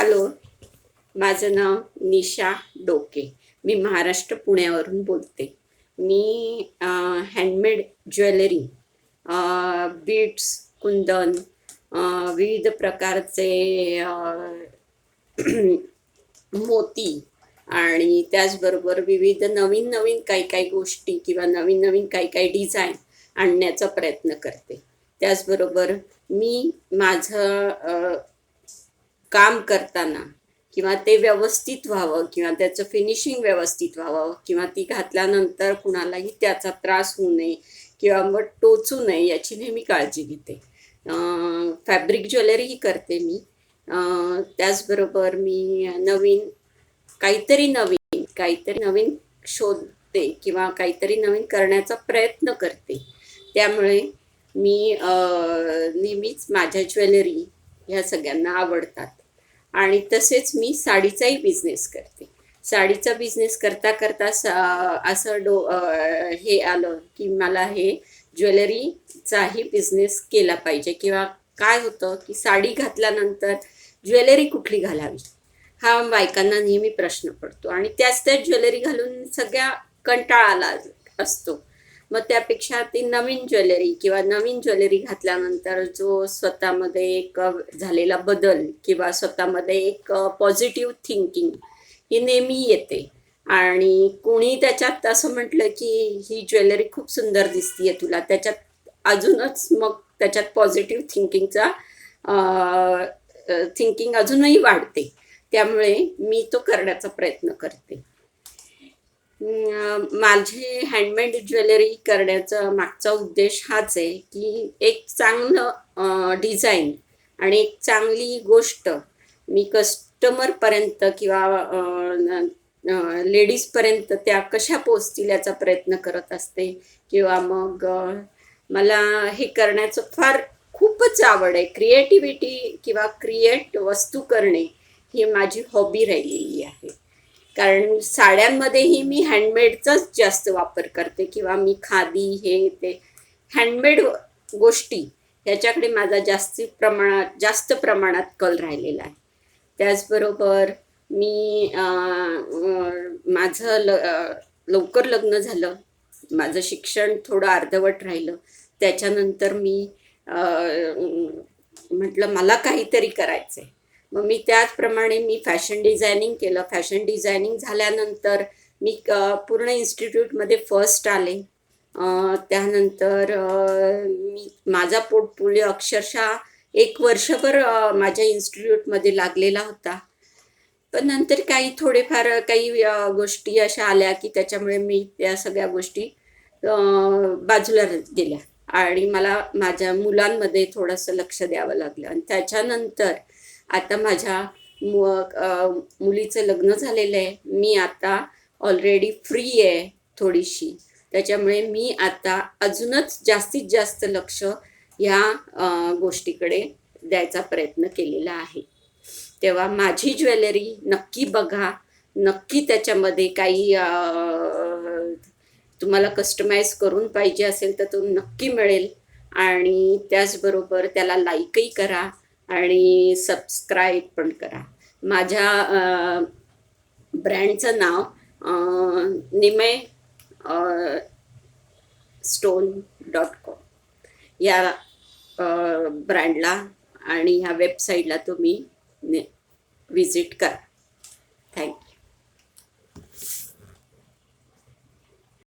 Hello, माझं नाव निशा डोके. मी महाराष्ट्र पुण्यावरून बोलते. मी हँडमेड ज्वेलरी, बीड्स, कुंदन, विविध प्रकारचे मोती आणि त्याचबरोबर विविध नवीन नवीन काही काही गोष्टी किंवा नवीन नवीन काही काही डिझाईन आणण्याचा प्रयत्न करते. त्याचबरोबर मी माझं काम करताना किंवा ते व्यवस्थित व्हावं किंवा त्याचं फिनिशिंग व्यवस्थित व्हावं किंवा ती घातल्यानंतर कुणालाही त्याचा त्रास होऊ नये किंवा मग टोचू नये याची नेहमी काळजी घेते. फॅब्रिक ज्वेलरीही करते मी. त्याचबरोबर मी काहीतरी नवीन शोधते किंवा काहीतरी नवीन करण्याचा प्रयत्न करते. त्यामुळे मी नेहमीच माझ्या ज्वेलरी ह्या सगळ्यांना आवडतात. आणि तसेच मी साडीचाही बिझनेस करते. साडीचा बिझनेस करता करता असं हे आलं की मला हे ज्वेलरीचाही बिझनेस केला पाहिजे किंवा काय होतं की साडी घातल्यानंतर ज्वेलरी कुठली घालावी हा बायकांना नेहमी प्रश्न पडतो आणि त्याच ज्वेलरी घालून सगळ्या कंटाळा आला असतो. मग त्यापेक्षा ती नवीन ज्वेलरी घातल्यानंतर जो स्वतःमध्ये एक झालेला बदल किंवा स्वतःमध्ये एक पॉझिटिव्ह थिंकिंग ही नेहमी येते. आणि कोणी त्याच्यात असं म्हटलं की ही ज्वेलरी खूप सुंदर दिसतीये तुला, त्याच्यात अजूनच मग त्याच्यात पॉझिटिव्ह थिंकिंग अजूनही वाढते. त्यामुळे मी तो करण्याचा प्रयत्न करते. माझे हँडमेड ज्वेलरी करण्याचा मागचा उद्देश हाच आहे की एक चांगलं डिझाईन आणि एक चांगली गोष्ट मी कस्टमरपर्यंत किंवा लेडीजपर्यंत त्या कशा पोचतील याचा प्रयत्न करत असते. किंवा मग मला हे करण्याचं खूपच आवड आहे. क्रिएटिव्हिटी किंवा क्रिएट वस्तू करणे ही माझी हॉबी राहिलेली आहे. कारण साड्यांमध्येही मी हँडमेडचाच जास्त वापर करते किंवा मी खादी हे ते हँडमेड गोष्टी ह्याच्याकडे माझा जास्त प्रमाणात कल राहिलेला आहे. त्याचबरोबर मी माझं लवकर लग्न झालं. माझं शिक्षण थोडं अर्धवट राहिलं. त्याच्यानंतर मी म्हटलं मला काहीतरी करायचं आहे. मग मी त्याचप्रमाणे मी फॅशन डिझायनिंग केलं. फॅशन डिझायनिंग झाल्यानंतर मी पूर्ण इन्स्टिट्यूटमध्ये फर्स्ट आले. त्यानंतर मी माझा पोर्टफोलिओ अक्षरशः 1 वर्षभर माझ्या इन्स्टिट्यूटमध्ये लागलेला होता. पण नंतर थोडेफार काही गोष्टी अशा आल्या की त्याच्यामुळे मी त्या सगळ्या गोष्टी बाजूला गेल्या आणि मला माझ्या मुलांमध्ये थोडंसं लक्ष द्यावं लागलं. आणि त्याच्यानंतर आता माझ्या मुलीचं लग्न झालेलं आहे. मी आता ऑलरेडी फ्री आहे थोडीशी. त्याच्यामुळे मी आता अजूनच जास्तीत जास्त लक्ष ह्या गोष्टीकडे द्यायचा प्रयत्न केलेला आहे. तेव्हा माझी ज्वेलरी नक्की बघा. नक्की त्याच्यामध्ये काही तुम्हाला कस्टमाइज करून पाहिजे असेल तर तो नक्की मिळेल. आणि त्याचबरोबर त्याला लाईकही करा आणि सबस्क्राईब पण करा. माझ्या ब्रँडचं नाव निमय stone.com या ब्रँडला आणि ह्या वेबसाईटला तुम्ही विजिट करा. थँक्यू.